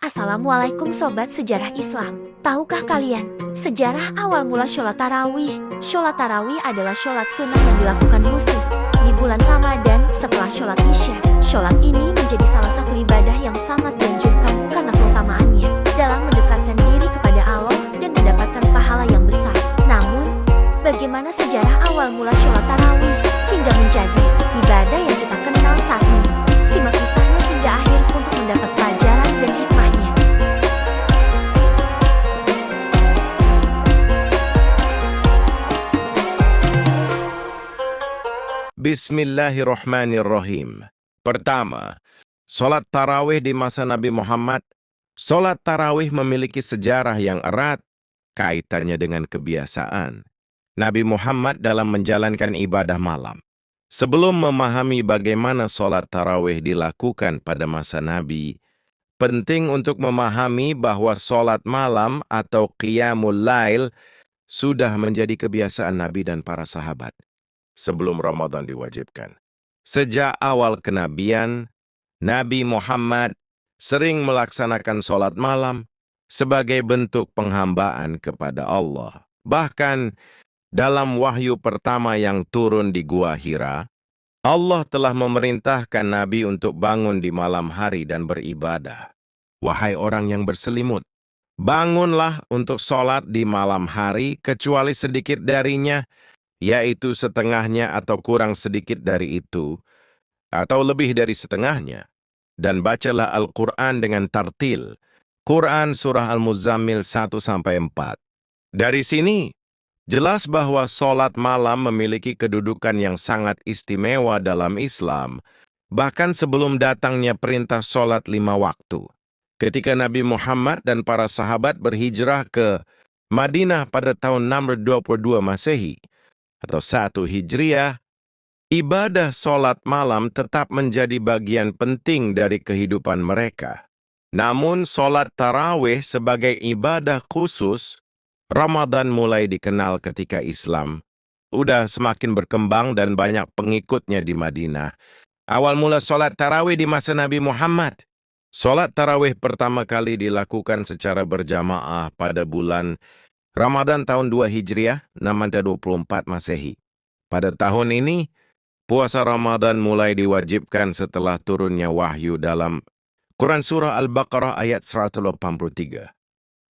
Assalamualaikum Sobat Sejarah Islam. Tahukah kalian, sejarah awal mula sholat tarawih? Sholat tarawih adalah sholat sunnah yang dilakukan khusus di bulan Ramadan setelah sholat Isya. Sholat ini menjadi salah satu ibadah yang sangat dianjurkan karena keutamaannya dalam mendekatkan diri kepada Allah dan mendapatkan pahala yang besar. Namun, bagaimana sejarah awal mula sholat tarawih hingga menjadi ibadah yang kita kenal saat ini? Simak kisahnya hingga akhir untuk mendapat pelajaran dan hikmahnya. Bismillahirrahmanirrahim. Pertama, sholat tarawih di masa Nabi Muhammad. Sholat tarawih memiliki sejarah yang erat kaitannya dengan kebiasaan Nabi Muhammad dalam menjalankan ibadah malam. Sebelum memahami bagaimana sholat tarawih dilakukan pada masa Nabi, penting untuk memahami bahwa sholat malam atau qiyamul lail sudah menjadi kebiasaan Nabi dan para sahabat sebelum Ramadan diwajibkan. Sejak awal kenabian, Nabi Muhammad sering melaksanakan sholat malam sebagai bentuk penghambaan kepada Allah. Bahkan dalam wahyu pertama yang turun di Gua Hira, Allah telah memerintahkan Nabi untuk bangun di malam hari dan beribadah. Wahai orang yang berselimut, bangunlah untuk sholat di malam hari kecuali sedikit darinya, yaitu setengahnya atau kurang sedikit dari itu, atau lebih dari setengahnya. Dan bacalah Al-Quran dengan tartil. Quran Surah Al-Muzammil 1-4. Dari sini, jelas bahwa sholat malam memiliki kedudukan yang sangat istimewa dalam Islam, bahkan sebelum datangnya perintah sholat 5 waktu. Ketika Nabi Muhammad dan para sahabat berhijrah ke Madinah pada tahun 622 Masehi, atau 1 Hijriah, ibadah sholat malam tetap menjadi bagian penting dari kehidupan mereka. Namun sholat tarawih sebagai ibadah khusus, Ramadan mulai dikenal ketika Islam udah semakin berkembang dan banyak pengikutnya di Madinah. Awal mula sholat tarawih di masa Nabi Muhammad. Sholat tarawih pertama kali dilakukan secara berjamaah pada bulan Ramadan tahun 2 Hijriah, 624 Masehi. Pada tahun ini, puasa Ramadan mulai diwajibkan setelah turunnya wahyu dalam Quran Surah Al-Baqarah ayat 183.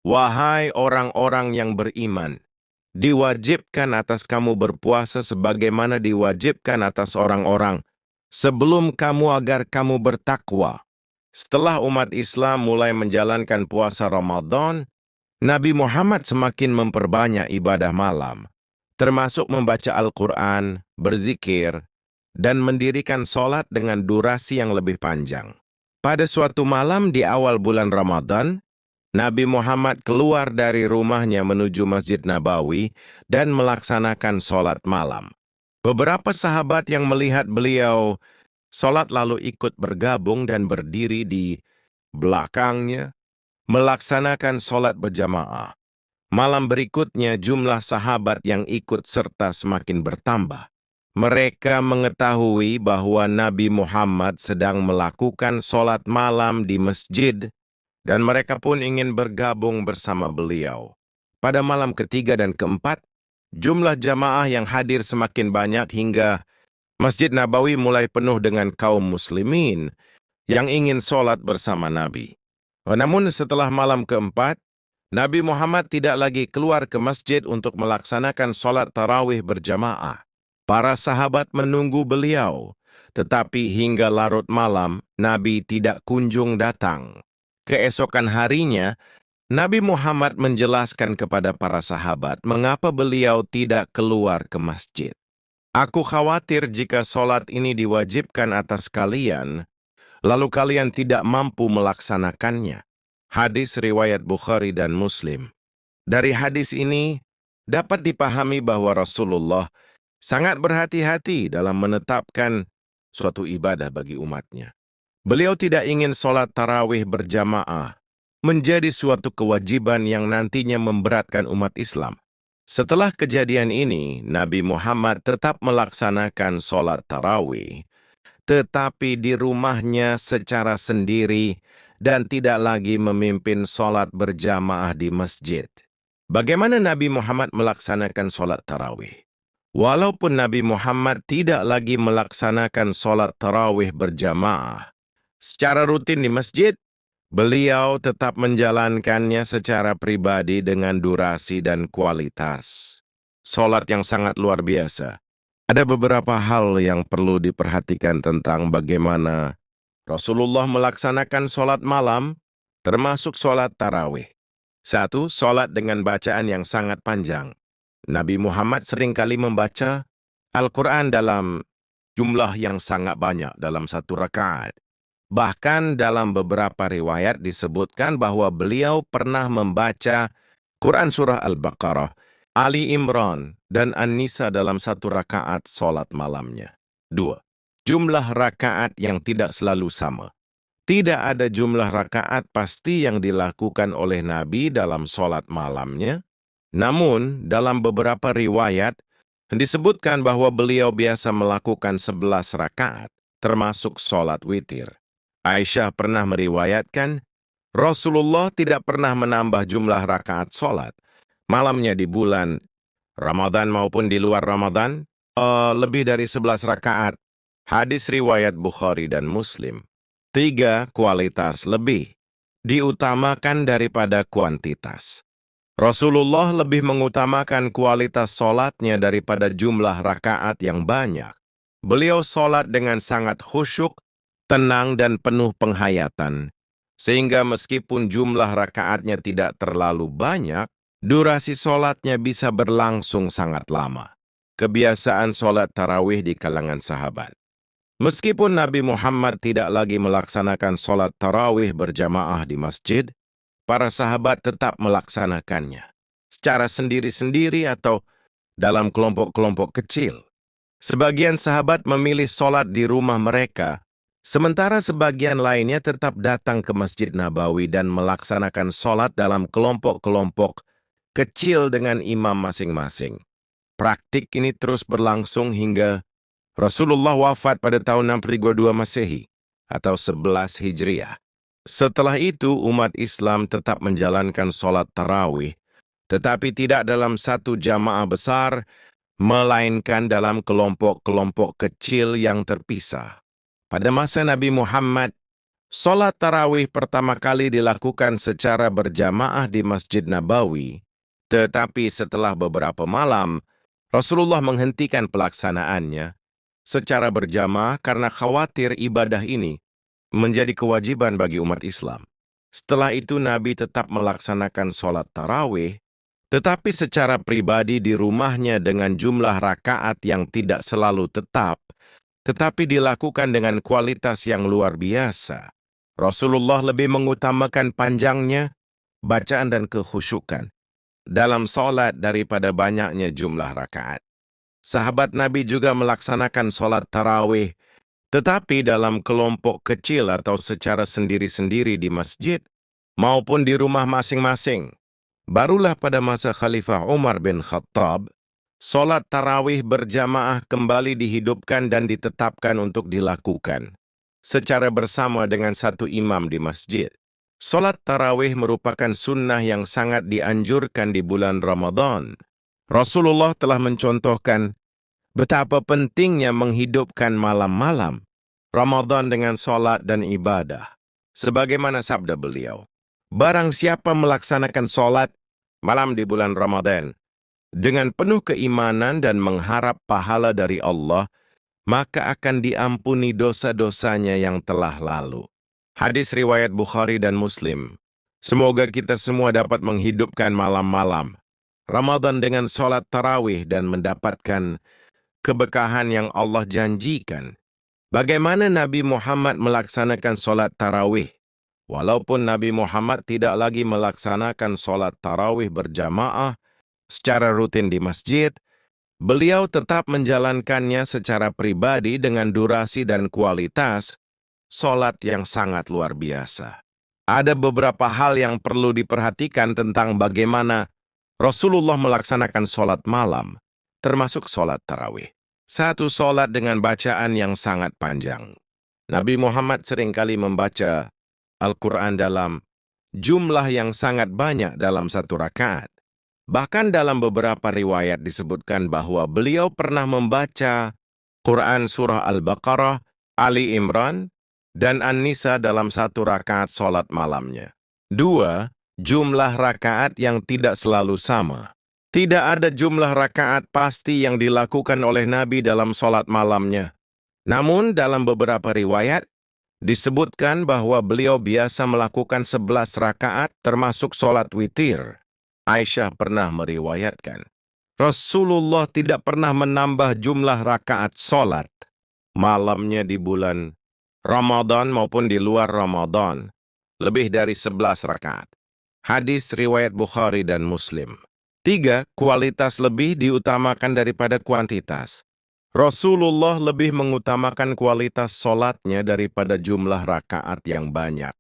Wahai orang-orang yang beriman, diwajibkan atas kamu berpuasa sebagaimana diwajibkan atas orang-orang sebelum kamu agar kamu bertakwa. Setelah umat Islam mulai menjalankan puasa Ramadan, Nabi Muhammad semakin memperbanyak ibadah malam, termasuk membaca Al-Quran, berzikir, dan mendirikan sholat dengan durasi yang lebih panjang. Pada suatu malam di awal bulan Ramadan, Nabi Muhammad keluar dari rumahnya menuju Masjid Nabawi dan melaksanakan sholat malam. Beberapa sahabat yang melihat beliau sholat lalu ikut bergabung dan berdiri di belakangnya, melaksanakan sholat berjamaah. Malam berikutnya jumlah sahabat yang ikut serta semakin bertambah. Mereka mengetahui bahwa Nabi Muhammad sedang melakukan sholat malam di masjid, dan mereka pun ingin bergabung bersama beliau. Pada malam ketiga dan keempat, jumlah jamaah yang hadir semakin banyak hingga Masjid Nabawi mulai penuh dengan kaum muslimin yang ingin sholat bersama Nabi. Namun setelah malam keempat, Nabi Muhammad tidak lagi keluar ke masjid untuk melaksanakan sholat tarawih berjamaah. Para sahabat menunggu beliau, tetapi hingga larut malam, Nabi tidak kunjung datang. Keesokan harinya, Nabi Muhammad menjelaskan kepada para sahabat mengapa beliau tidak keluar ke masjid. Aku khawatir jika sholat ini diwajibkan atas kalian, lalu kalian tidak mampu melaksanakannya. Hadis riwayat Bukhari dan Muslim. Dari hadis ini, dapat dipahami bahwa Rasulullah sangat berhati-hati dalam menetapkan suatu ibadah bagi umatnya. Beliau tidak ingin sholat tarawih berjamaah menjadi suatu kewajiban yang nantinya memberatkan umat Islam. Setelah kejadian ini, Nabi Muhammad tetap melaksanakan sholat tarawih, tetapi di rumahnya secara sendiri dan tidak lagi memimpin sholat berjamaah di masjid. Bagaimana Nabi Muhammad melaksanakan sholat tarawih? Walaupun Nabi Muhammad tidak lagi melaksanakan sholat tarawih berjamaah secara rutin di masjid, beliau tetap menjalankannya secara pribadi dengan durasi dan kualitas sholat yang sangat luar biasa. Ada beberapa hal yang perlu diperhatikan tentang bagaimana Rasulullah melaksanakan sholat malam, termasuk sholat tarawih. 1. Sholat dengan bacaan yang sangat panjang. Nabi Muhammad seringkali membaca Al-Quran dalam jumlah yang sangat banyak dalam satu rakaat. Bahkan dalam beberapa riwayat disebutkan bahwa beliau pernah membaca Quran Surah Al-Baqarah, Ali Imran, dan An-Nisa dalam satu rakaat sholat malamnya. 2. Jumlah rakaat yang tidak selalu sama. Tidak ada jumlah rakaat pasti yang dilakukan oleh Nabi dalam sholat malamnya. Namun, dalam beberapa riwayat, disebutkan bahwa beliau biasa melakukan 11 rakaat, termasuk sholat witir. Aisyah pernah meriwayatkan, Rasulullah tidak pernah menambah jumlah rakaat sholat malamnya di bulan Ramadan maupun di luar Ramadan, lebih dari 11 rakaat. Hadis riwayat Bukhari dan Muslim. 3. Kualitas lebih diutamakan daripada kuantitas. Rasulullah lebih mengutamakan kualitas sholatnya daripada jumlah rakaat yang banyak. Beliau sholat dengan sangat khusyuk, tenang dan penuh penghayatan, sehingga meskipun jumlah rakaatnya tidak terlalu banyak, durasi sholatnya bisa berlangsung sangat lama. Kebiasaan sholat tarawih di kalangan sahabat. Meskipun Nabi Muhammad tidak lagi melaksanakan sholat tarawih berjamaah di masjid, para sahabat tetap melaksanakannya secara sendiri-sendiri atau dalam kelompok-kelompok kecil. Sebagian sahabat memilih sholat di rumah mereka, sementara sebagian lainnya tetap datang ke Masjid Nabawi dan melaksanakan sholat dalam kelompok-kelompok kecil dengan imam masing-masing. Praktik ini terus berlangsung hingga Rasulullah wafat pada tahun 632 Masehi atau 11 Hijriah. Setelah itu, umat Islam tetap menjalankan sholat tarawih, tetapi tidak dalam satu jamaah besar, melainkan dalam kelompok-kelompok kecil yang terpisah. Pada masa Nabi Muhammad, sholat tarawih pertama kali dilakukan secara berjamaah di Masjid Nabawi, tetapi setelah beberapa malam, Rasulullah menghentikan pelaksanaannya secara berjamaah karena khawatir ibadah ini menjadi kewajiban bagi umat Islam. Setelah itu Nabi tetap melaksanakan sholat tarawih, tetapi secara pribadi di rumahnya dengan jumlah rakaat yang tidak selalu tetap, tetapi dilakukan dengan kualitas yang luar biasa. Rasulullah lebih mengutamakan panjangnya, bacaan dan kekhusyukan dalam sholat daripada banyaknya jumlah rakaat. Sahabat Nabi juga melaksanakan sholat tarawih, tetapi dalam kelompok kecil atau secara sendiri-sendiri di masjid maupun di rumah masing-masing. Barulah pada masa Khalifah Umar bin Khattab, sholat tarawih berjamaah kembali dihidupkan dan ditetapkan untuk dilakukan secara bersama dengan satu imam di masjid. Sholat tarawih merupakan sunnah yang sangat dianjurkan di bulan Ramadan. Rasulullah telah mencontohkan betapa pentingnya menghidupkan malam-malam Ramadan dengan sholat dan ibadah. Sebagaimana sabda beliau, barang siapa melaksanakan sholat malam di bulan Ramadan dengan penuh keimanan dan mengharap pahala dari Allah, maka akan diampuni dosa-dosanya yang telah lalu. Hadis riwayat Bukhari dan Muslim. Semoga kita semua dapat menghidupkan malam-malam Ramadan dengan sholat tarawih dan mendapatkan keberkahan yang Allah janjikan. Bagaimana Nabi Muhammad melaksanakan sholat tarawih? Walaupun Nabi Muhammad tidak lagi melaksanakan sholat tarawih berjamaah secara rutin di masjid, beliau tetap menjalankannya secara pribadi dengan durasi dan kualitas sholat yang sangat luar biasa. Ada beberapa hal yang perlu diperhatikan tentang bagaimana Rasulullah melaksanakan sholat malam, termasuk sholat tarawih. 1. Sholat dengan bacaan yang sangat panjang. Nabi Muhammad seringkali membaca Al-Quran dalam jumlah yang sangat banyak dalam satu rakaat. Bahkan dalam beberapa riwayat disebutkan bahwa beliau pernah membaca Quran surah Al-Baqarah, Ali Imran, dan An-Nisa dalam satu rakaat sholat malamnya. 2. Jumlah rakaat yang tidak selalu sama. Tidak ada jumlah rakaat pasti yang dilakukan oleh Nabi dalam sholat malamnya. Namun dalam beberapa riwayat, disebutkan bahwa beliau biasa melakukan 11 rakaat termasuk sholat witir. Aisyah pernah meriwayatkan, Rasulullah tidak pernah menambah jumlah rakaat sholat malamnya di bulan Ramadan maupun di luar Ramadan, lebih dari 11 rakaat. Hadis riwayat Bukhari dan Muslim. 3. Kualitas lebih diutamakan daripada kuantitas. Rasulullah lebih mengutamakan kualitas sholatnya daripada jumlah rakaat yang banyak.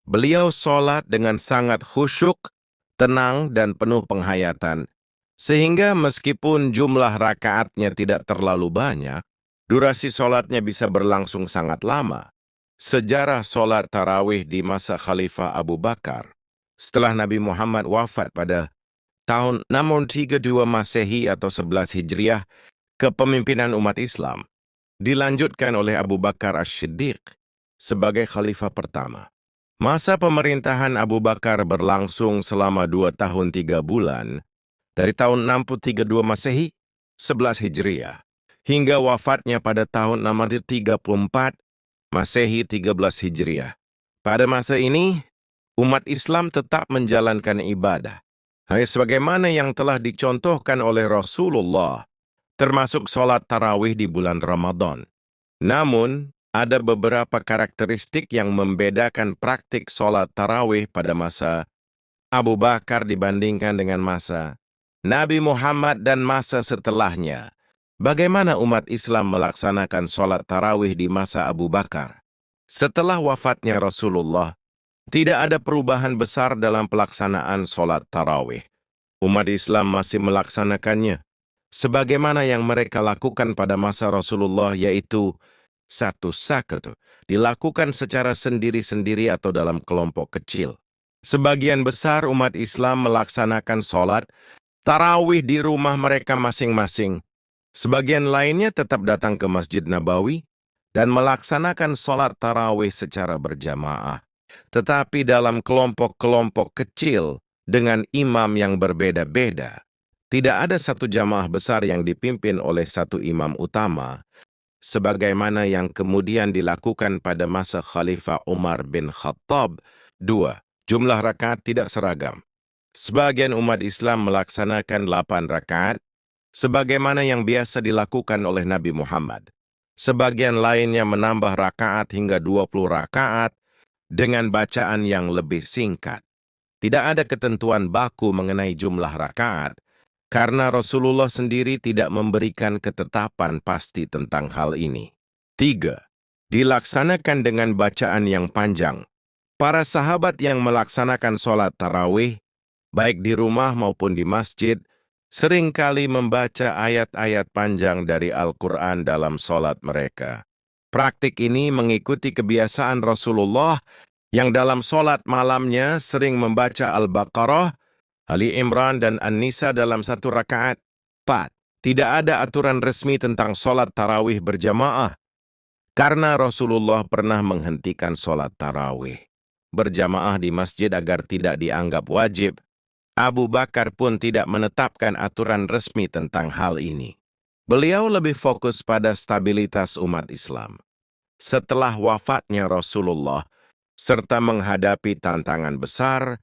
Beliau sholat dengan sangat khusyuk, tenang, dan penuh penghayatan, sehingga meskipun jumlah rakaatnya tidak terlalu banyak, durasi sholatnya bisa berlangsung sangat lama. Sejarah sholat tarawih di masa Khalifah Abu Bakar, setelah Nabi Muhammad wafat pada tahun 632 Masehi atau 11 Hijriah, kepemimpinan umat Islam dilanjutkan oleh Abu Bakar As-Siddiq sebagai khalifah pertama. Masa pemerintahan Abu Bakar berlangsung selama 2 tahun 3 bulan, dari tahun 632 Masehi, 11 Hijriah, hingga wafatnya pada tahun 634 Masehi 13 Hijriah. Pada masa ini, umat Islam tetap menjalankan ibadah, sebagaimana yang telah dicontohkan oleh Rasulullah, termasuk sholat tarawih di bulan Ramadan. Namun, ada beberapa karakteristik yang membedakan praktik sholat tarawih pada masa Abu Bakar dibandingkan dengan masa Nabi Muhammad dan masa setelahnya. Bagaimana umat Islam melaksanakan sholat tarawih di masa Abu Bakar? Setelah wafatnya Rasulullah, tidak ada perubahan besar dalam pelaksanaan sholat tarawih. Umat Islam masih melaksanakannya sebagaimana yang mereka lakukan pada masa Rasulullah, yaitu satu sakat, dilakukan secara sendiri-sendiri atau dalam kelompok kecil. Sebagian besar umat Islam melaksanakan sholat tarawih di rumah mereka masing-masing. Sebagian lainnya tetap datang ke Masjid Nabawi dan melaksanakan sholat tarawih secara berjamaah, tetapi dalam kelompok-kelompok kecil dengan imam yang berbeda-beda. Tidak ada satu jamaah besar yang dipimpin oleh satu imam utama, sebagaimana yang kemudian dilakukan pada masa Khalifah Umar bin Khattab. 2. Jumlah rakaat tidak seragam. Sebagian umat Islam melaksanakan 8 rakaat, sebagaimana yang biasa dilakukan oleh Nabi Muhammad. Sebagian lainnya menambah rakaat hingga 20 rakaat dengan bacaan yang lebih singkat. Tidak ada ketentuan baku mengenai jumlah rakaat, karena Rasulullah sendiri tidak memberikan ketetapan pasti tentang hal ini. 3. Dilaksanakan dengan bacaan yang panjang. Para sahabat yang melaksanakan sholat tarawih, baik di rumah maupun di masjid, seringkali membaca ayat-ayat panjang dari Al-Quran dalam sholat mereka. Praktik ini mengikuti kebiasaan Rasulullah yang dalam sholat malamnya sering membaca Al-Baqarah, Ali Imran, dan An-Nisa dalam satu rakaat. 4. Tidak ada aturan resmi tentang sholat tarawih berjamaah, karena Rasulullah pernah menghentikan sholat tarawih berjamaah di masjid agar tidak dianggap wajib. Abu Bakar pun tidak menetapkan aturan resmi tentang hal ini. Beliau lebih fokus pada stabilitas umat Islam setelah wafatnya Rasulullah, serta menghadapi tantangan besar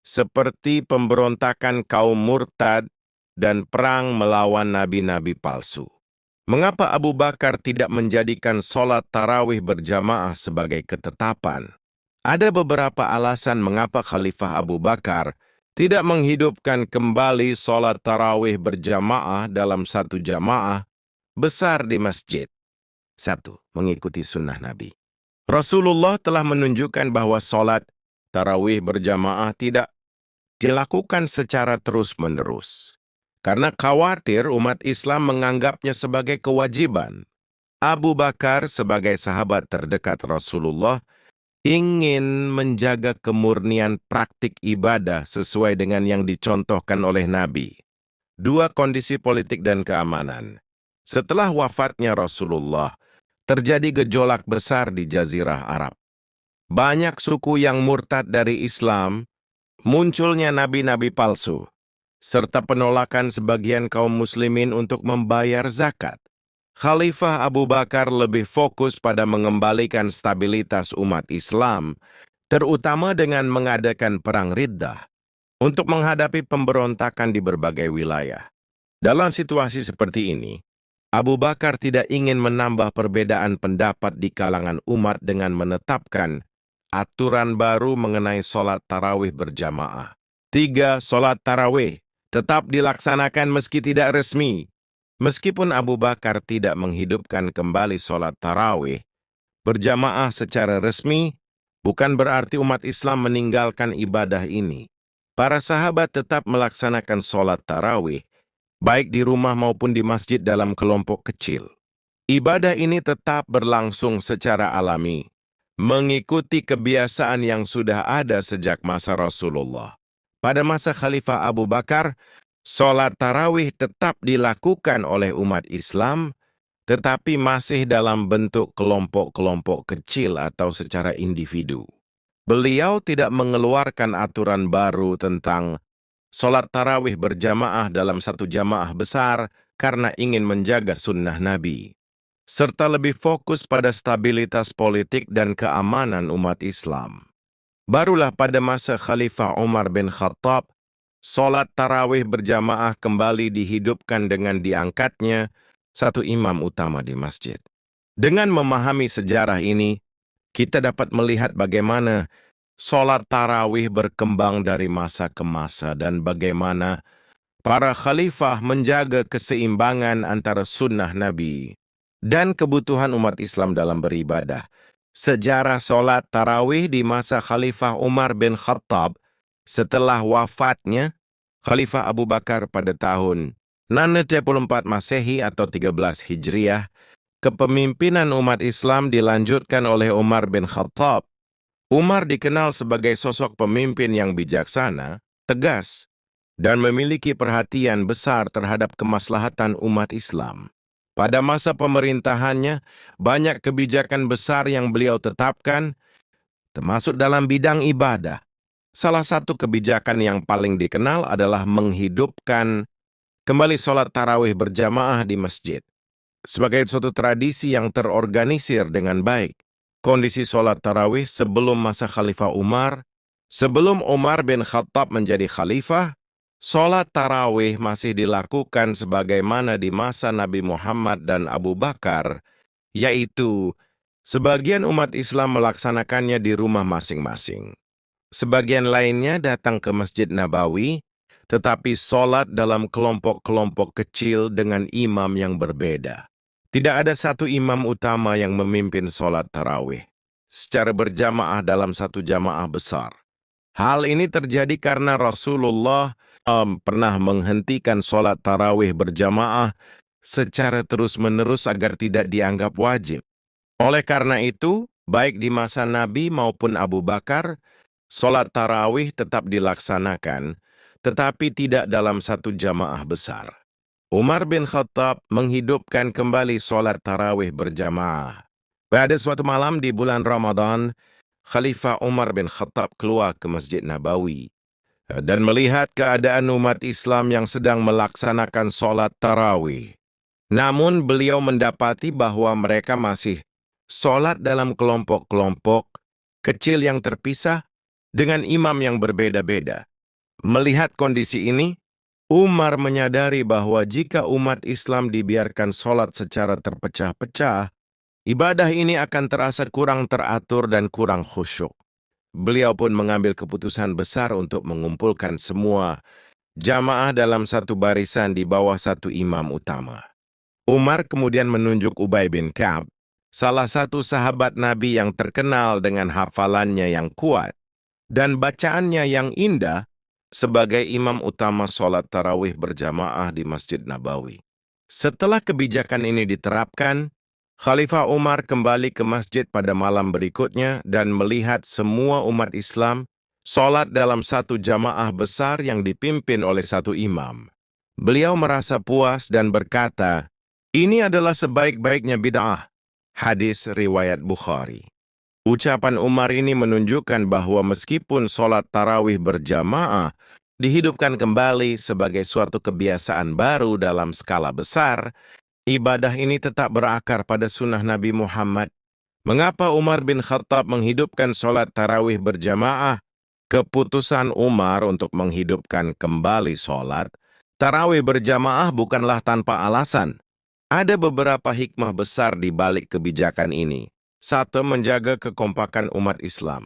seperti pemberontakan kaum murtad dan perang melawan nabi-nabi palsu. Mengapa Abu Bakar tidak menjadikan sholat tarawih berjamaah sebagai ketetapan? Ada beberapa alasan mengapa Khalifah Abu Bakar tidak menghidupkan kembali sholat tarawih berjamaah dalam satu jamaah besar di masjid. 1. Mengikuti sunnah Nabi. Rasulullah telah menunjukkan bahwa sholat tarawih berjamaah tidak dilakukan secara terus-menerus, karena khawatir umat Islam menganggapnya sebagai kewajiban. Abu Bakar sebagai sahabat terdekat Rasulullah ingin menjaga kemurnian praktik ibadah sesuai dengan yang dicontohkan oleh Nabi. Dua kondisi politik dan keamanan. Setelah wafatnya Rasulullah, terjadi gejolak besar di Jazirah Arab. Banyak suku yang murtad dari Islam, munculnya nabi-nabi palsu, serta penolakan sebagian kaum muslimin untuk membayar zakat. Khalifah Abu Bakar lebih fokus pada mengembalikan stabilitas umat Islam, terutama dengan mengadakan perang Riddah, untuk menghadapi pemberontakan di berbagai wilayah. Dalam situasi seperti ini, Abu Bakar tidak ingin menambah perbedaan pendapat di kalangan umat dengan menetapkan aturan baru mengenai sholat tarawih berjamaah. 3. Sholat tarawih tetap dilaksanakan meski tidak resmi. Meskipun Abu Bakar tidak menghidupkan kembali sholat tarawih berjamaah secara resmi, bukan berarti umat Islam meninggalkan ibadah ini. Para sahabat tetap melaksanakan sholat tarawih, baik di rumah maupun di masjid dalam kelompok kecil. Ibadah ini tetap berlangsung secara alami, mengikuti kebiasaan yang sudah ada sejak masa Rasulullah. Pada masa Khalifah Abu Bakar, sholat tarawih tetap dilakukan oleh umat Islam, tetapi masih dalam bentuk kelompok-kelompok kecil atau secara individu. Beliau tidak mengeluarkan aturan baru tentang sholat tarawih berjamaah dalam satu jamaah besar karena ingin menjaga sunnah Nabi, serta lebih fokus pada stabilitas politik dan keamanan umat Islam. Barulah pada masa Khalifah Umar bin Khattab, sholat tarawih berjamaah kembali dihidupkan dengan diangkatnya satu imam utama di masjid. Dengan memahami sejarah ini, kita dapat melihat bagaimana sholat tarawih berkembang dari masa ke masa dan bagaimana para khalifah menjaga keseimbangan antara sunnah Nabi dan kebutuhan umat Islam dalam beribadah. Sejarah sholat tarawih di masa Khalifah Umar bin Khattab setelah wafatnya Khalifah Abu Bakar pada tahun 64 Masehi atau 13 Hijriah, kepemimpinan umat Islam dilanjutkan oleh Umar bin Khattab. Umar dikenal sebagai sosok pemimpin yang bijaksana, tegas, dan memiliki perhatian besar terhadap kemaslahatan umat Islam. Pada masa pemerintahannya, banyak kebijakan besar yang beliau tetapkan, termasuk dalam bidang ibadah. Salah satu kebijakan yang paling dikenal adalah menghidupkan kembali sholat tarawih berjamaah di masjid. Sebagai suatu tradisi yang terorganisir dengan baik, kondisi sholat tarawih sebelum masa Khalifah Umar, sebelum Umar bin Khattab menjadi khalifah, sholat tarawih masih dilakukan sebagaimana di masa Nabi Muhammad dan Abu Bakar, yaitu sebagian umat Islam melaksanakannya di rumah masing-masing. Sebagian lainnya datang ke Masjid Nabawi, tetapi sholat dalam kelompok-kelompok kecil dengan imam yang berbeda. Tidak ada satu imam utama yang memimpin sholat tarawih secara berjamaah dalam satu jamaah besar. Hal ini terjadi karena Rasulullah pernah menghentikan sholat tarawih berjamaah secara terus-menerus agar tidak dianggap wajib. Oleh karena itu, baik di masa Nabi maupun Abu Bakar, sholat tarawih tetap dilaksanakan, tetapi tidak dalam satu jamaah besar. Umar bin Khattab menghidupkan kembali sholat tarawih berjamaah. Pada suatu malam di bulan Ramadan, Khalifah Umar bin Khattab keluar ke Masjid Nabawi dan melihat keadaan umat Islam yang sedang melaksanakan sholat tarawih. Namun beliau mendapati bahwa mereka masih sholat dalam kelompok-kelompok kecil yang terpisah dengan imam yang berbeda-beda. Melihat kondisi ini, Umar menyadari bahwa jika umat Islam dibiarkan sholat secara terpecah-pecah, ibadah ini akan terasa kurang teratur dan kurang khusyuk. Beliau pun mengambil keputusan besar untuk mengumpulkan semua jamaah dalam satu barisan di bawah satu imam utama. Umar kemudian menunjuk Ubay bin Ka'ab, salah satu sahabat Nabi yang terkenal dengan hafalannya yang kuat dan bacaannya yang indah, sebagai imam utama sholat tarawih berjamaah di Masjid Nabawi. Setelah kebijakan ini diterapkan, Khalifah Umar kembali ke masjid pada malam berikutnya dan melihat semua umat Islam sholat dalam satu jamaah besar yang dipimpin oleh satu imam. Beliau merasa puas dan berkata, "Ini adalah sebaik-baiknya bid'ah." Hadis riwayat Bukhari. Ucapan Umar ini menunjukkan bahwa meskipun sholat tarawih berjamaah dihidupkan kembali sebagai suatu kebiasaan baru dalam skala besar, ibadah ini tetap berakar pada sunnah Nabi Muhammad. Mengapa Umar bin Khattab menghidupkan sholat tarawih berjamaah? Keputusan Umar untuk menghidupkan kembali sholat tarawih berjamaah bukanlah tanpa alasan. Ada beberapa hikmah besar di balik kebijakan ini. Satu, menjaga kekompakan umat Islam.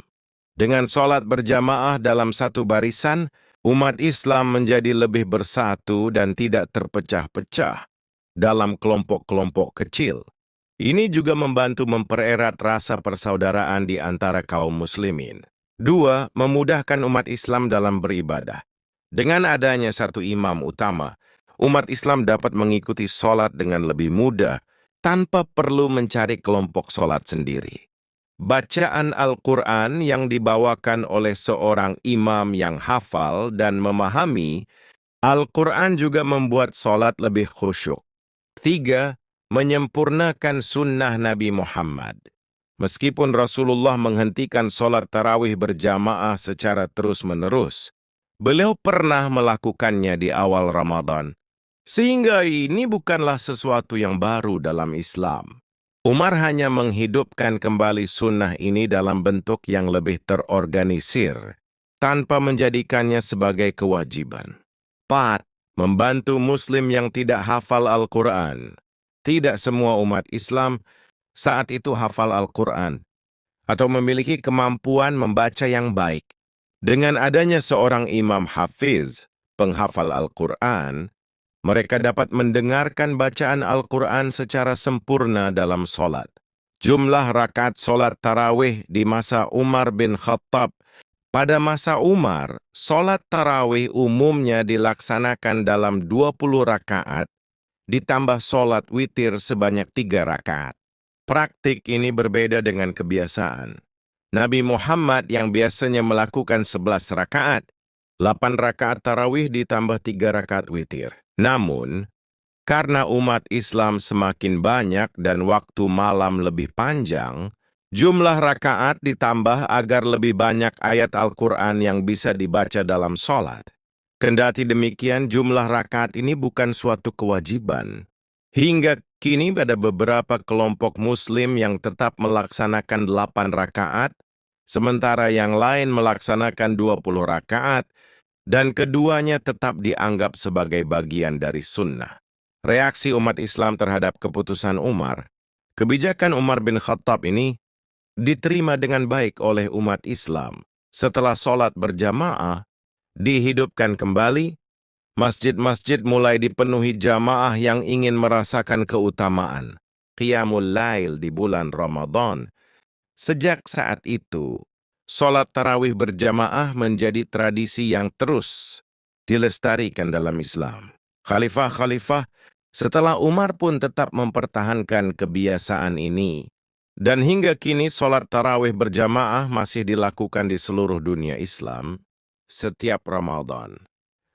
Dengan sholat berjamaah dalam satu barisan, umat Islam menjadi lebih bersatu dan tidak terpecah-pecah dalam kelompok-kelompok kecil. Ini juga membantu mempererat rasa persaudaraan di antara kaum muslimin. Dua, memudahkan umat Islam dalam beribadah. Dengan adanya satu imam utama, umat Islam dapat mengikuti sholat dengan lebih mudah tanpa perlu mencari kelompok sholat sendiri. Bacaan Al-Quran yang dibawakan oleh seorang imam yang hafal dan memahami, Al-Quran juga membuat sholat lebih khusyuk. Tiga, menyempurnakan sunnah Nabi Muhammad. Meskipun Rasulullah menghentikan sholat tarawih berjamaah secara terus-menerus, beliau pernah melakukannya di awal Ramadan. Sehingga ini bukanlah sesuatu yang baru dalam Islam. Umar hanya menghidupkan kembali sunnah ini dalam bentuk yang lebih terorganisir, tanpa menjadikannya sebagai kewajiban. 4. Membantu Muslim yang tidak hafal Al-Quran. Tidak semua umat Islam saat itu hafal Al-Quran atau memiliki kemampuan membaca yang baik. Dengan adanya seorang imam hafiz, penghafal Al-Quran, mereka dapat mendengarkan bacaan Al-Quran secara sempurna dalam sholat. Jumlah rakaat sholat tarawih di masa Umar bin Khattab. Pada masa Umar, sholat tarawih umumnya dilaksanakan dalam 20 rakaat, ditambah sholat witir sebanyak 3 rakaat. Praktik ini berbeda dengan kebiasaan. Nabi Muhammad yang biasanya melakukan 11 rakaat, 8 rakaat tarawih ditambah 3 rakaat witir. Namun, karena umat Islam semakin banyak dan waktu malam lebih panjang, jumlah rakaat ditambah agar lebih banyak ayat Al-Quran yang bisa dibaca dalam sholat. Kendati demikian, jumlah rakaat ini bukan suatu kewajiban. Hingga kini ada beberapa kelompok Muslim yang tetap melaksanakan 8 rakaat, sementara yang lain melaksanakan 20 rakaat, dan keduanya tetap dianggap sebagai bagian dari sunnah. Reaksi umat Islam terhadap keputusan Umar, kebijakan Umar bin Khattab ini diterima dengan baik oleh umat Islam. Setelah sholat berjamaah dihidupkan kembali, masjid-masjid mulai dipenuhi jamaah yang ingin merasakan keutamaan Qiyamul Lail di bulan Ramadan. Sejak saat itu, sholat tarawih berjamaah menjadi tradisi yang terus dilestarikan dalam Islam. Khalifah-khalifah setelah Umar pun tetap mempertahankan kebiasaan ini. Dan hingga kini sholat tarawih berjamaah masih dilakukan di seluruh dunia Islam setiap Ramadan.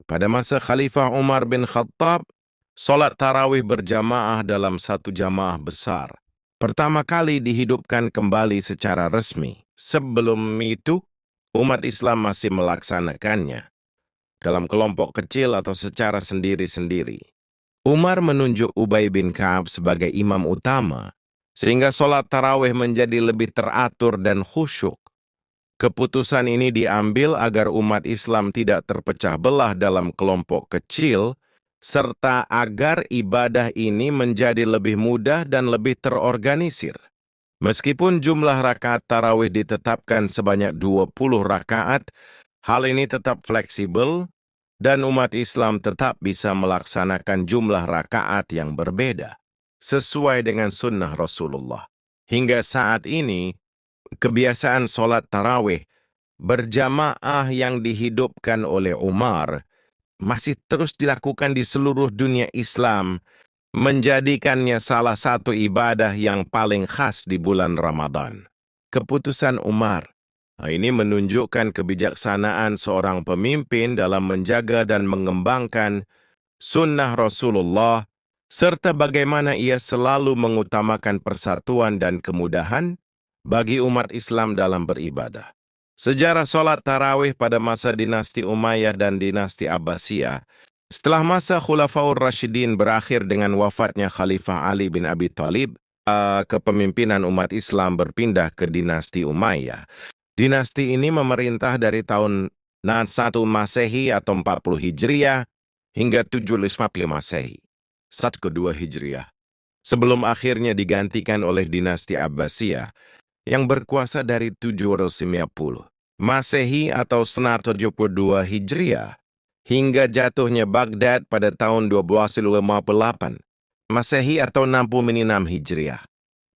Pada masa Khalifah Umar bin Khattab, sholat tarawih berjamaah dalam satu jamaah besar pertama kali dihidupkan kembali secara resmi. Sebelum itu, umat Islam masih melaksanakannya dalam kelompok kecil atau secara sendiri-sendiri. Umar menunjuk Ubay bin Ka'ab sebagai imam utama, sehingga sholat tarawih menjadi lebih teratur dan khusyuk. Keputusan ini diambil agar umat Islam tidak terpecah belah dalam kelompok kecil, serta agar ibadah ini menjadi lebih mudah dan lebih terorganisir. Meskipun jumlah rakaat tarawih ditetapkan sebanyak 20 rakaat, hal ini tetap fleksibel dan umat Islam tetap bisa melaksanakan jumlah rakaat yang berbeda, sesuai dengan sunnah Rasulullah. Hingga saat ini, kebiasaan sholat tarawih berjamaah yang dihidupkan oleh Umar masih terus dilakukan di seluruh dunia Islam menjadikannya salah satu ibadah yang paling khas di bulan Ramadan. Keputusan Umar ini menunjukkan kebijaksanaan seorang pemimpin dalam menjaga dan mengembangkan sunnah Rasulullah, serta bagaimana ia selalu mengutamakan persatuan dan kemudahan bagi umat Islam dalam beribadah. Sejarah sholat tarawih pada masa dinasti Umayyah dan dinasti Abbasiyah, setelah masa Khulafaur Rasyidin berakhir dengan wafatnya Khalifah Ali bin Abi Thalib, kepemimpinan umat Islam berpindah ke dinasti Umayyah. Dinasti ini memerintah dari tahun 1 Masehi atau 40 Hijriah hingga 755 Masehi, 1 Hijriah, sebelum akhirnya digantikan oleh dinasti Abbasiyah yang berkuasa dari 750 Masehi atau 172 Hijriah hingga jatuhnya Baghdad pada tahun 1258 Masehi atau 66 Hijriah.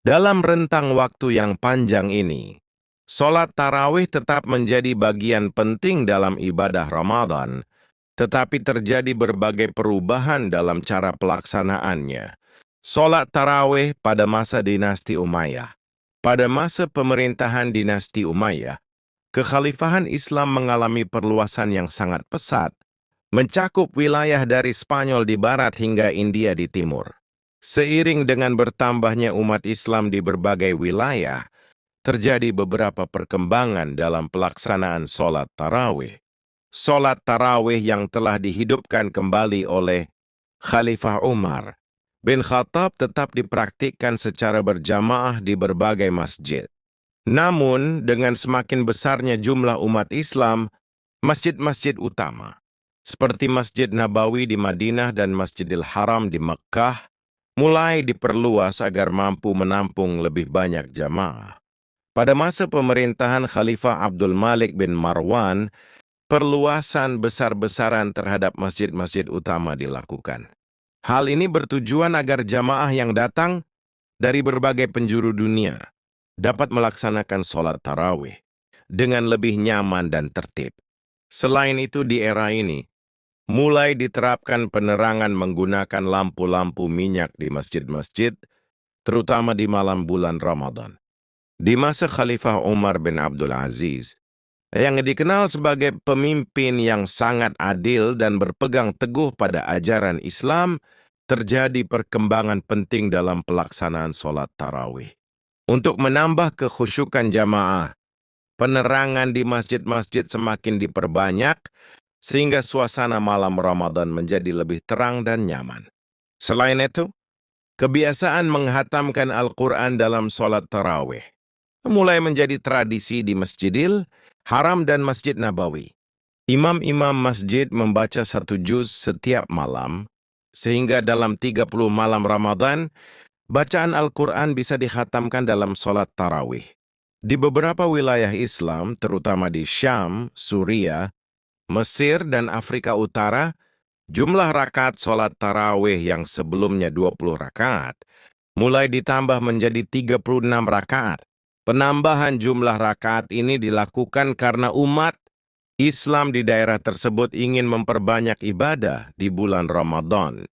Dalam rentang waktu yang panjang ini, sholat tarawih tetap menjadi bagian penting dalam ibadah Ramadan, tetapi terjadi berbagai perubahan dalam cara pelaksanaannya. Sholat tarawih pada masa dinasti Umayyah. Pada masa pemerintahan dinasti Umayyah, kekhalifahan Islam mengalami perluasan yang sangat pesat, mencakup wilayah dari Spanyol di barat hingga India di timur. Seiring dengan bertambahnya umat Islam di berbagai wilayah, terjadi beberapa perkembangan dalam pelaksanaan sholat tarawih. Sholat tarawih yang telah dihidupkan kembali oleh Khalifah Umar bin Khattab tetap dipraktikkan secara berjamaah di berbagai masjid. Namun, dengan semakin besarnya jumlah umat Islam, masjid-masjid utama, seperti Masjid Nabawi di Madinah dan Masjidil Haram di Mekkah, mulai diperluas agar mampu menampung lebih banyak jamaah. Pada masa pemerintahan Khalifah Abdul Malik bin Marwan, perluasan besar-besaran terhadap masjid-masjid utama dilakukan. Hal ini bertujuan agar jamaah yang datang dari berbagai penjuru dunia dapat melaksanakan sholat tarawih dengan lebih nyaman dan tertib. Selain itu, di era ini, mulai diterapkan penerangan menggunakan lampu-lampu minyak di masjid-masjid, terutama di malam bulan Ramadan. Di masa Khalifah Umar bin Abdul Aziz, yang dikenal sebagai pemimpin yang sangat adil dan berpegang teguh pada ajaran Islam, terjadi perkembangan penting dalam pelaksanaan sholat tarawih. Untuk menambah kekhusyukan jamaah, penerangan di masjid-masjid semakin diperbanyak, sehingga suasana malam Ramadan menjadi lebih terang dan nyaman. Selain itu, kebiasaan menghatamkan Al-Quran dalam sholat tarawih mulai menjadi tradisi di Masjidil Haram dan Masjid Nabawi. Imam-imam masjid membaca 1 juz setiap malam, sehingga dalam 30 malam Ramadan, bacaan Al-Quran bisa dikhatamkan dalam sholat tarawih. Di beberapa wilayah Islam, terutama di Syam, Suriah, Mesir, dan Afrika Utara, jumlah rakaat sholat tarawih yang sebelumnya 20 rakaat, mulai ditambah menjadi 36 rakaat. Penambahan jumlah rakaat ini dilakukan karena umat Islam di daerah tersebut ingin memperbanyak ibadah di bulan Ramadan.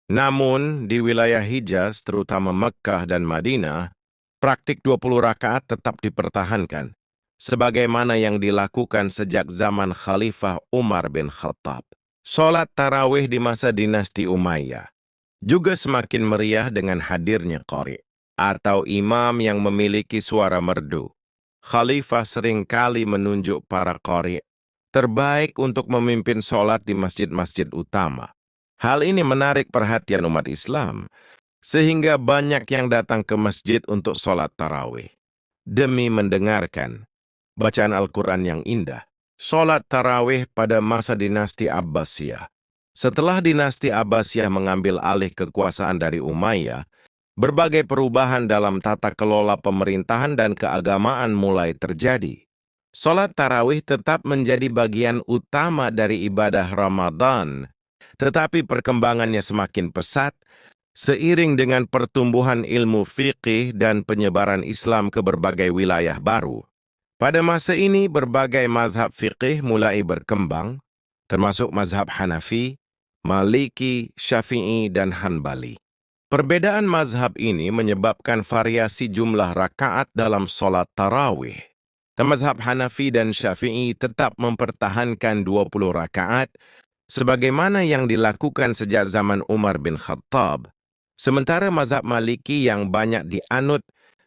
Namun, di wilayah Hijaz, terutama Mekkah dan Madinah, praktik 20 rakaat tetap dipertahankan, sebagaimana yang dilakukan sejak zaman Khalifah Umar bin Khattab. Sholat tarawih di masa dinasti Umayyah juga semakin meriah dengan hadirnya qari, atau imam yang memiliki suara merdu. Khalifah seringkali menunjuk para qari terbaik untuk memimpin sholat di masjid-masjid utama. Hal ini menarik perhatian umat Islam, sehingga banyak yang datang ke masjid untuk sholat tarawih demi mendengarkan bacaan Al-Quran yang indah. Sholat tarawih pada masa dinasti Abbasiyah. Setelah dinasti Abbasiyah mengambil alih kekuasaan dari Umayyah, berbagai perubahan dalam tata kelola pemerintahan dan keagamaan mulai terjadi. Sholat tarawih tetap menjadi bagian utama dari ibadah Ramadan, tetapi perkembangannya semakin pesat seiring dengan pertumbuhan ilmu fiqih dan penyebaran Islam ke berbagai wilayah baru. Pada masa ini, berbagai mazhab fiqih mulai berkembang, termasuk mazhab Hanafi, Maliki, Syafi'i, dan Hanbali. Perbedaan mazhab ini menyebabkan variasi jumlah rakaat dalam sholat tarawih. Mazhab Hanafi dan Syafi'i tetap mempertahankan 20 rakaat, sebagaimana yang dilakukan sejak zaman Umar bin Khattab. Sementara mazhab Maliki yang banyak dianut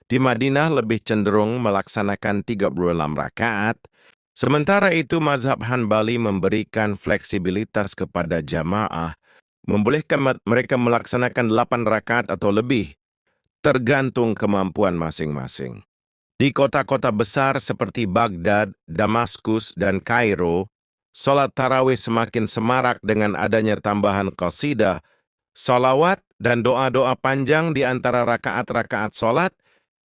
di Madinah lebih cenderung melaksanakan 36 rakaat, sementara itu mazhab Hanbali memberikan fleksibilitas kepada jamaah, membolehkan mereka melaksanakan 8 rakaat atau lebih, tergantung kemampuan masing-masing. Di kota-kota besar seperti Baghdad, Damaskus, dan Kairo, sholat tarawih semakin semarak dengan adanya tambahan qasidah, sholawat, dan doa-doa panjang di antara rakaat-rakaat sholat.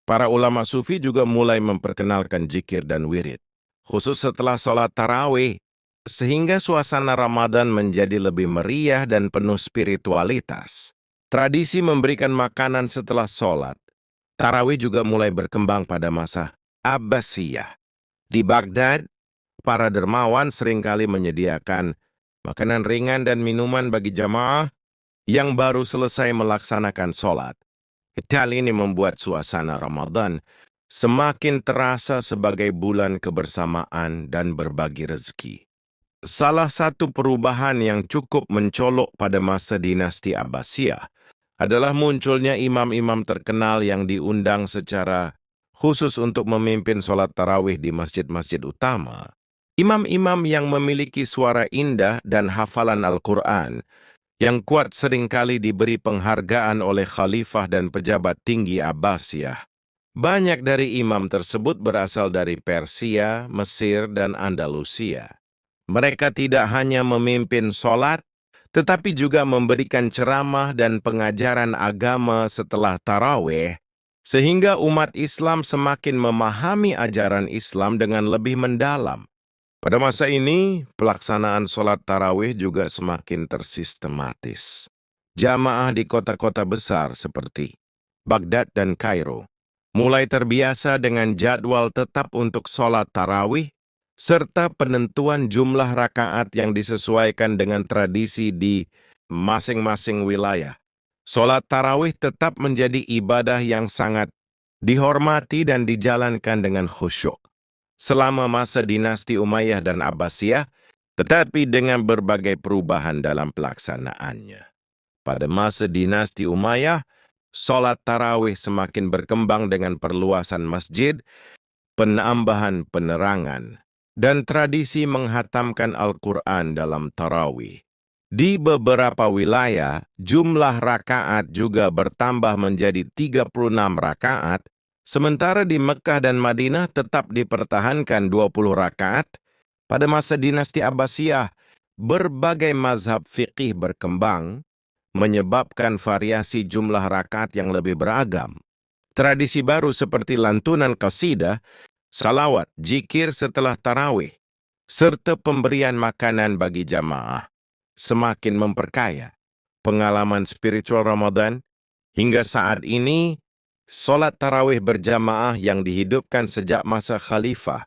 Para ulama sufi juga mulai memperkenalkan zikir dan wirid, khusus setelah sholat tarawih, sehingga suasana Ramadan menjadi lebih meriah dan penuh spiritualitas. Tradisi memberikan makanan setelah sholat tarawih juga mulai berkembang pada masa Abbasiyah. Di Baghdad, para dermawan seringkali menyediakan makanan ringan dan minuman bagi jamaah yang baru selesai melaksanakan sholat. Hal ini membuat suasana Ramadan semakin terasa sebagai bulan kebersamaan dan berbagi rezeki. Salah satu perubahan yang cukup mencolok pada masa dinasti Abbasiyah adalah munculnya imam-imam terkenal yang diundang secara khusus untuk memimpin sholat tarawih di masjid-masjid utama. Imam-imam yang memiliki suara indah dan hafalan Al-Quran yang kuat seringkali diberi penghargaan oleh khalifah dan pejabat tinggi Abbasiyah. Banyak dari imam tersebut berasal dari Persia, Mesir, dan Andalusia. Mereka tidak hanya memimpin sholat, tetapi juga memberikan ceramah dan pengajaran agama setelah tarawih, sehingga umat Islam semakin memahami ajaran Islam dengan lebih mendalam. Pada masa ini, pelaksanaan sholat tarawih juga semakin tersistematis. Jamaah di kota-kota besar seperti Baghdad dan Kairo mulai terbiasa dengan jadwal tetap untuk sholat tarawih, serta penentuan jumlah rakaat yang disesuaikan dengan tradisi di masing-masing wilayah. Sholat tarawih tetap menjadi ibadah yang sangat dihormati dan dijalankan dengan khusyuk selama masa dinasti Umayyah dan Abbasiyah, tetapi dengan berbagai perubahan dalam pelaksanaannya. Pada masa dinasti Umayyah, sholat tarawih semakin berkembang dengan perluasan masjid, penambahan penerangan, dan tradisi menghatamkan Al-Quran dalam tarawih. Di beberapa wilayah, jumlah rakaat juga bertambah menjadi 36 rakaat, sementara di Mekah dan Madinah tetap dipertahankan 20 rakaat. Pada masa dinasti Abbasiyah, berbagai mazhab fiqih berkembang, menyebabkan variasi jumlah rakaat yang lebih beragam. Tradisi baru seperti lantunan qasidah, salawat, zikir setelah tarawih, serta pemberian makanan bagi jamaah semakin memperkaya pengalaman spiritual Ramadan. Hingga saat ini, sholat tarawih berjamaah yang dihidupkan sejak masa Khalifah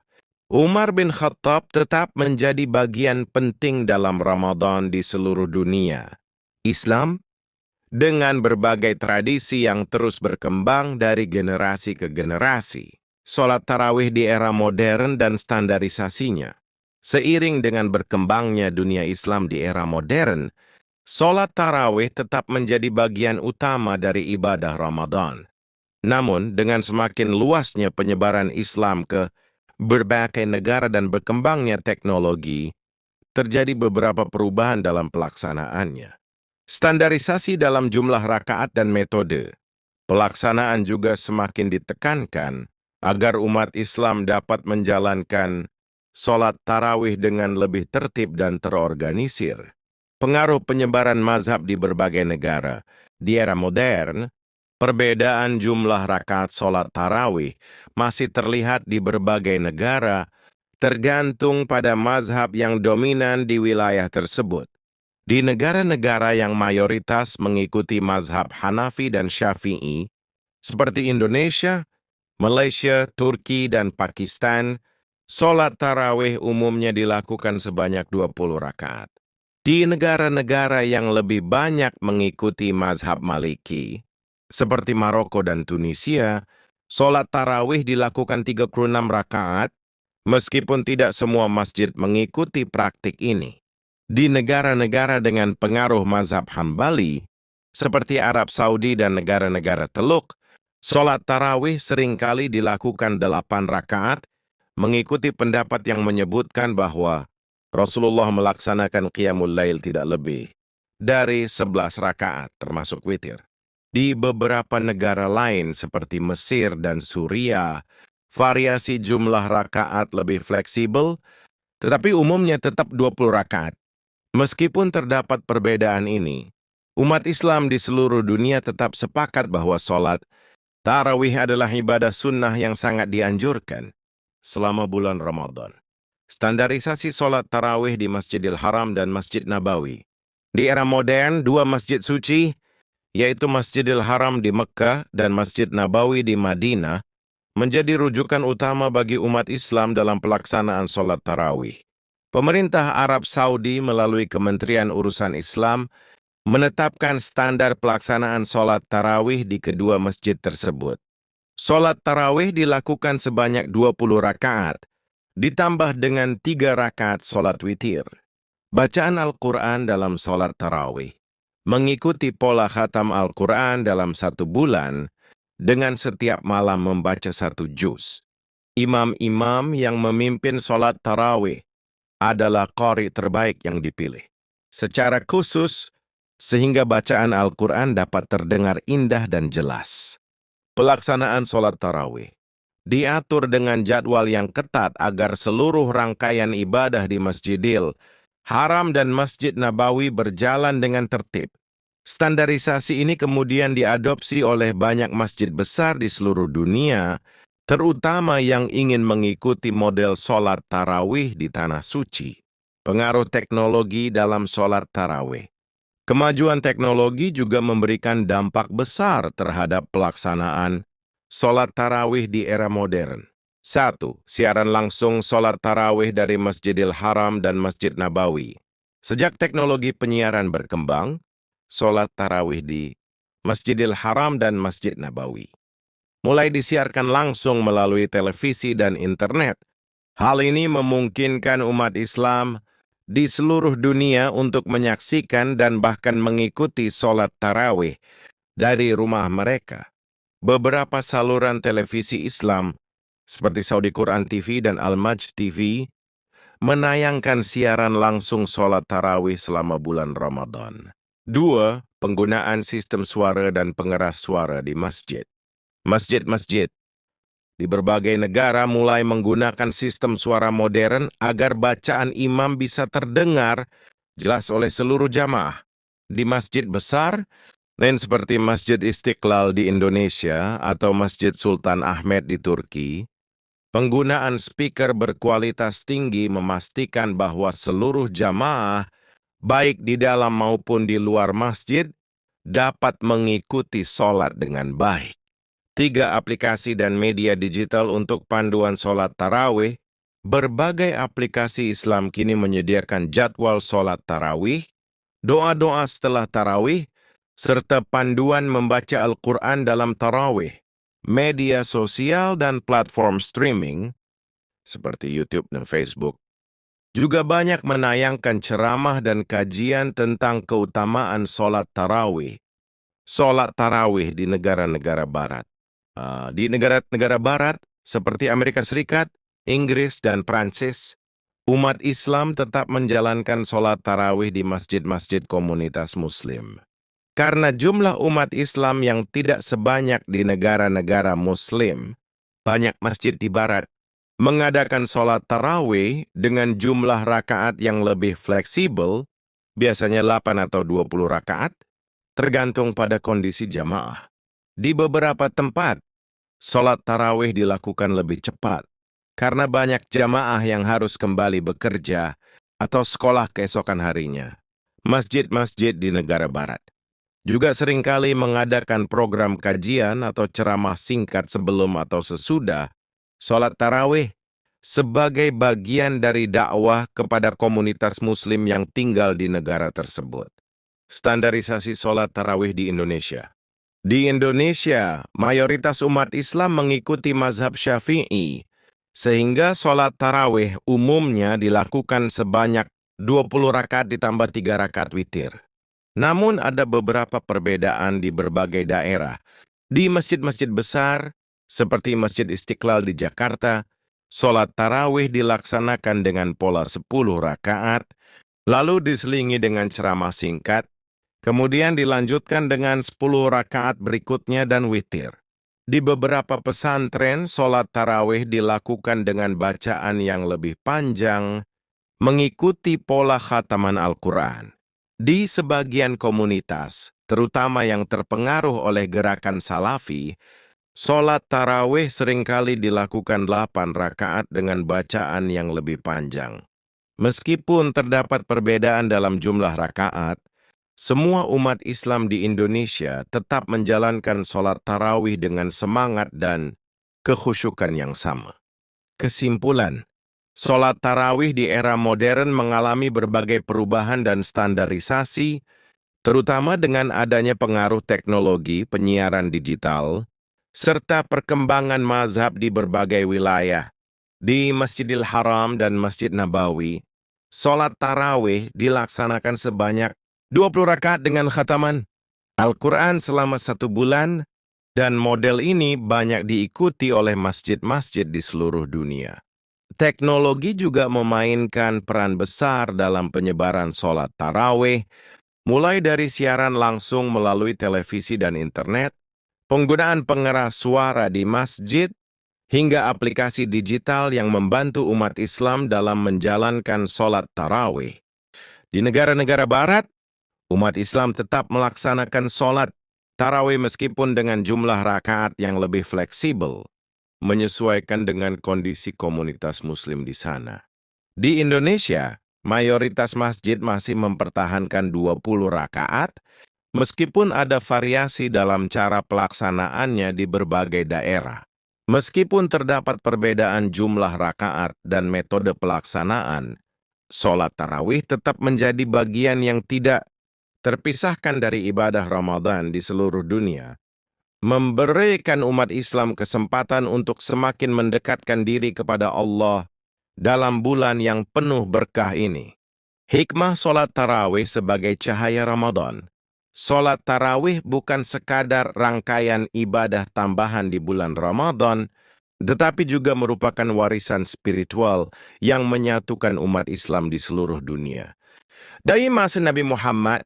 Umar bin Khattab tetap menjadi bagian penting dalam Ramadan di seluruh dunia. Islam, dengan berbagai tradisi yang terus berkembang dari generasi ke generasi, sholat tarawih di era modern dan standarisasinya. Seiring dengan berkembangnya dunia Islam di era modern, sholat tarawih tetap menjadi bagian utama dari ibadah Ramadan. Namun, dengan semakin luasnya penyebaran Islam ke berbagai negara dan berkembangnya teknologi, terjadi beberapa perubahan dalam pelaksanaannya. Standarisasi dalam jumlah rakaat dan metode pelaksanaan juga semakin ditekankan agar umat Islam dapat menjalankan sholat tarawih dengan lebih tertib dan terorganisir. Pengaruh penyebaran mazhab di berbagai negara. Di era modern, perbedaan jumlah rakaat sholat tarawih masih terlihat di berbagai negara, tergantung pada mazhab yang dominan di wilayah tersebut. Di negara-negara yang mayoritas mengikuti mazhab Hanafi dan Syafi'i, seperti Indonesia, Malaysia, Turki, dan Pakistan, sholat tarawih umumnya dilakukan sebanyak 20 rakaat. Di negara-negara yang lebih banyak mengikuti mazhab Maliki, seperti Maroko dan Tunisia, sholat tarawih dilakukan 36 rakaat, meskipun tidak semua masjid mengikuti praktik ini. Di negara-negara dengan pengaruh mazhab Hambali, seperti Arab Saudi dan negara-negara Teluk, sholat tarawih seringkali dilakukan 8 rakaat, mengikuti pendapat yang menyebutkan bahwa Rasulullah melaksanakan qiyamul lail tidak lebih dari 11 rakaat termasuk witir. Di beberapa negara lain seperti Mesir dan Suriah, variasi jumlah rakaat lebih fleksibel, tetapi umumnya tetap 20 rakaat. Meskipun terdapat perbedaan ini, umat Islam di seluruh dunia tetap sepakat bahwa sholat tarawih adalah ibadah sunnah yang sangat dianjurkan selama bulan Ramadan. Standarisasi sholat tarawih di Masjidil Haram dan Masjid Nabawi. Di era modern, dua masjid suci, yaitu Masjidil Haram di Mekkah dan Masjid Nabawi di Madinah, menjadi rujukan utama bagi umat Islam dalam pelaksanaan sholat tarawih. Pemerintah Arab Saudi melalui Kementerian Urusan Islam menetapkan standar pelaksanaan sholat tarawih di kedua masjid tersebut. Sholat tarawih dilakukan sebanyak 20 rakaat, ditambah dengan 3 rakaat sholat witir. Bacaan Al-Quran dalam sholat tarawih mengikuti pola khatam Al-Quran dalam 1 bulan dengan setiap malam membaca 1 juz. Imam-imam yang memimpin sholat tarawih adalah qari terbaik yang dipilih. Secara khusus, sehingga bacaan Al-Quran dapat terdengar indah dan jelas. Pelaksanaan sholat tarawih diatur dengan jadwal yang ketat agar seluruh rangkaian ibadah di Masjidil Haram dan Masjid Nabawi berjalan dengan tertib. Standarisasi ini kemudian diadopsi oleh banyak masjid besar di seluruh dunia, terutama yang ingin mengikuti model sholat tarawih di Tanah Suci. Pengaruh teknologi dalam sholat tarawih. Kemajuan teknologi juga memberikan dampak besar terhadap pelaksanaan sholat tarawih di era modern. 1. Siaran langsung sholat tarawih dari Masjidil Haram dan Masjid Nabawi. Sejak teknologi penyiaran berkembang, sholat tarawih di Masjidil Haram dan Masjid Nabawi mulai disiarkan langsung melalui televisi dan internet. Hal ini memungkinkan umat Islam di seluruh dunia untuk menyaksikan dan bahkan mengikuti sholat tarawih dari rumah mereka. Beberapa saluran televisi Islam, seperti Saudi Quran TV dan Al-Majd TV, menayangkan siaran langsung sholat tarawih selama bulan Ramadan. 2. Penggunaan sistem suara dan pengeras suara di masjid. Masjid-masjid di berbagai negara mulai menggunakan sistem suara modern agar bacaan imam bisa terdengar jelas oleh seluruh jamaah. Di masjid besar, lain seperti Masjid Istiqlal di Indonesia atau Masjid Sultan Ahmed di Turki, penggunaan speaker berkualitas tinggi memastikan bahwa seluruh jamaah, baik di dalam maupun di luar masjid, dapat mengikuti sholat dengan baik. 3. Aplikasi dan media digital untuk panduan sholat tarawih. Berbagai aplikasi Islam kini menyediakan jadwal sholat tarawih, doa-doa setelah tarawih, serta panduan membaca Al-Quran dalam tarawih. Media sosial dan platform streaming, seperti YouTube dan Facebook, juga banyak menayangkan ceramah dan kajian tentang keutamaan sholat tarawih. Sholat tarawih di negara-negara barat. Di negara-negara barat, seperti Amerika Serikat, Inggris, dan Prancis, umat Islam tetap menjalankan sholat tarawih di masjid-masjid komunitas Muslim. Karena jumlah umat Islam yang tidak sebanyak di negara-negara Muslim, banyak masjid di barat mengadakan sholat tarawih dengan jumlah rakaat yang lebih fleksibel, biasanya 8 atau 20 rakaat, tergantung pada kondisi jamaah. Di beberapa tempat, sholat tarawih dilakukan lebih cepat, karena banyak jamaah yang harus kembali bekerja atau sekolah keesokan harinya. Masjid-masjid di negara barat juga seringkali mengadakan program kajian atau ceramah singkat sebelum atau sesudah sholat tarawih sebagai bagian dari dakwah kepada komunitas Muslim yang tinggal di negara tersebut. Standarisasi sholat tarawih di Indonesia. Di Indonesia, mayoritas umat Islam mengikuti mazhab Syafi'i, sehingga sholat tarawih umumnya dilakukan sebanyak 20 rakaat ditambah 3 rakaat witir. Namun ada beberapa perbedaan di berbagai daerah. Di masjid-masjid besar, seperti Masjid Istiqlal di Jakarta, sholat tarawih dilaksanakan dengan pola 10 rakaat, lalu diselingi dengan ceramah singkat, kemudian dilanjutkan dengan 10 rakaat berikutnya dan witir. Di beberapa pesantren, sholat tarawih dilakukan dengan bacaan yang lebih panjang, mengikuti pola khataman Al-Quran. Di sebagian komunitas, terutama yang terpengaruh oleh gerakan Salafi, sholat tarawih seringkali dilakukan 8 rakaat dengan bacaan yang lebih panjang. Meskipun terdapat perbedaan dalam jumlah rakaat, semua umat Islam di Indonesia tetap menjalankan sholat tarawih dengan semangat dan kekhusyukan yang sama. Kesimpulan, sholat tarawih di era modern mengalami berbagai perubahan dan standarisasi, terutama dengan adanya pengaruh teknologi penyiaran digital, serta perkembangan mazhab di berbagai wilayah. Di Masjidil Haram dan Masjid Nabawi, sholat tarawih dilaksanakan sebanyak 20 rakaat dengan khataman Al-Quran selama 1 bulan, dan model ini banyak diikuti oleh masjid-masjid di seluruh dunia. Teknologi juga memainkan peran besar dalam penyebaran sholat tarawih, mulai dari siaran langsung melalui televisi dan internet, penggunaan pengeras suara di masjid, hingga aplikasi digital yang membantu umat Islam dalam menjalankan sholat tarawih. Di negara-negara barat, umat Islam tetap melaksanakan sholat tarawih meskipun dengan jumlah rakaat yang lebih fleksibel, menyesuaikan dengan kondisi komunitas Muslim di sana. Di Indonesia, mayoritas masjid masih mempertahankan 20 rakaat, meskipun ada variasi dalam cara pelaksanaannya di berbagai daerah. Meskipun terdapat perbedaan jumlah rakaat dan metode pelaksanaan, sholat tarawih tetap menjadi bagian yang tidak terpisahkan dari ibadah Ramadan di seluruh dunia, memberikan umat Islam kesempatan untuk semakin mendekatkan diri kepada Allah dalam bulan yang penuh berkah ini. Hikmah sholat tarawih sebagai cahaya Ramadan. Sholat tarawih bukan sekadar rangkaian ibadah tambahan di bulan Ramadan, tetapi juga merupakan warisan spiritual yang menyatukan umat Islam di seluruh dunia. Dari masa Nabi Muhammad,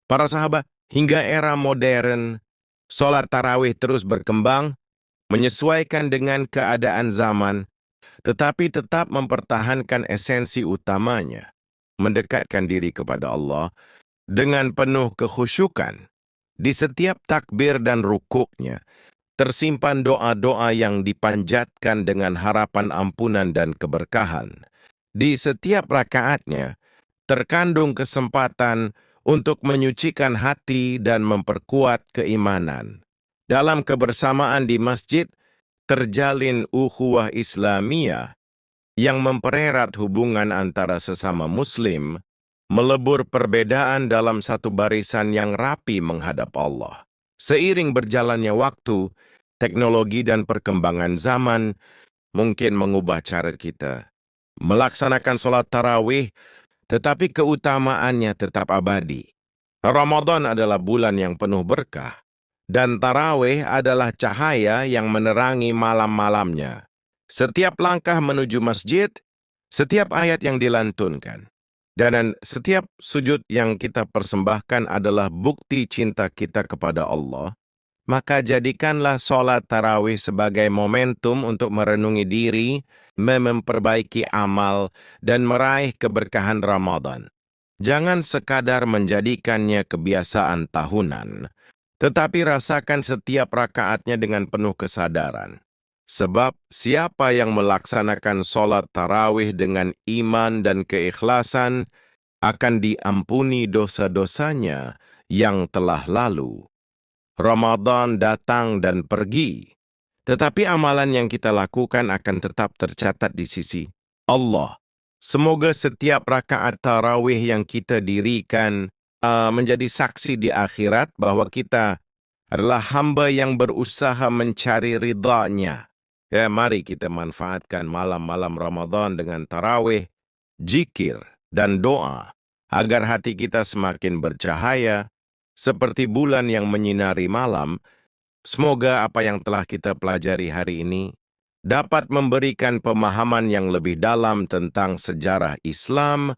para sahabat, hingga era modern, sholat tarawih terus berkembang, menyesuaikan dengan keadaan zaman, tetapi tetap mempertahankan esensi utamanya, mendekatkan diri kepada Allah dengan penuh kekhusyukan. Di setiap takbir dan rukuknya, tersimpan doa-doa yang dipanjatkan dengan harapan ampunan dan keberkahan. Di setiap rakaatnya, terkandung kesempatan untuk menyucikan hati dan memperkuat keimanan. Dalam kebersamaan di masjid, terjalin ukhuwah Islamiyah yang mempererat hubungan antara sesama Muslim, melebur perbedaan dalam satu barisan yang rapi menghadap Allah. Seiring berjalannya waktu, teknologi dan perkembangan zaman mungkin mengubah cara kita melaksanakan sholat tarawih, tetapi keutamaannya tetap abadi. Ramadan adalah bulan yang penuh berkah, dan tarawih adalah cahaya yang menerangi malam-malamnya. Setiap langkah menuju masjid, setiap ayat yang dilantunkan, dan setiap sujud yang kita persembahkan adalah bukti cinta kita kepada Allah. Maka jadikanlah sholat tarawih sebagai momentum untuk merenungi diri, memperbaiki amal, dan meraih keberkahan Ramadan. Jangan sekadar menjadikannya kebiasaan tahunan, tetapi rasakan setiap rakaatnya dengan penuh kesadaran. Sebab siapa yang melaksanakan sholat tarawih dengan iman dan keikhlasan akan diampuni dosa-dosanya yang telah lalu. Ramadan datang dan pergi, tetapi amalan yang kita lakukan akan tetap tercatat di sisi Allah. Semoga setiap rakaat tarawih yang kita dirikan menjadi saksi di akhirat bahwa kita adalah hamba yang berusaha mencari ridha-Nya. Ya, mari kita manfaatkan malam-malam Ramadan dengan tarawih, zikir, dan doa agar hati kita semakin bercahaya seperti bulan yang menyinari malam. Semoga apa yang telah kita pelajari hari ini dapat memberikan pemahaman yang lebih dalam tentang sejarah Islam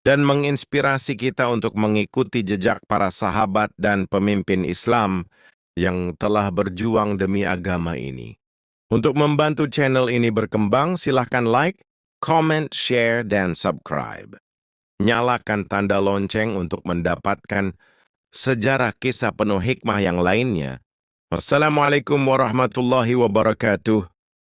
dan menginspirasi kita untuk mengikuti jejak para sahabat dan pemimpin Islam yang telah berjuang demi agama ini. Untuk membantu channel ini berkembang, silahkan like, comment, share, dan subscribe. Nyalakan tanda lonceng untuk mendapatkan sejarah kisah penuh hikmah yang lainnya. Wassalamualaikum warahmatullahi wabarakatuh.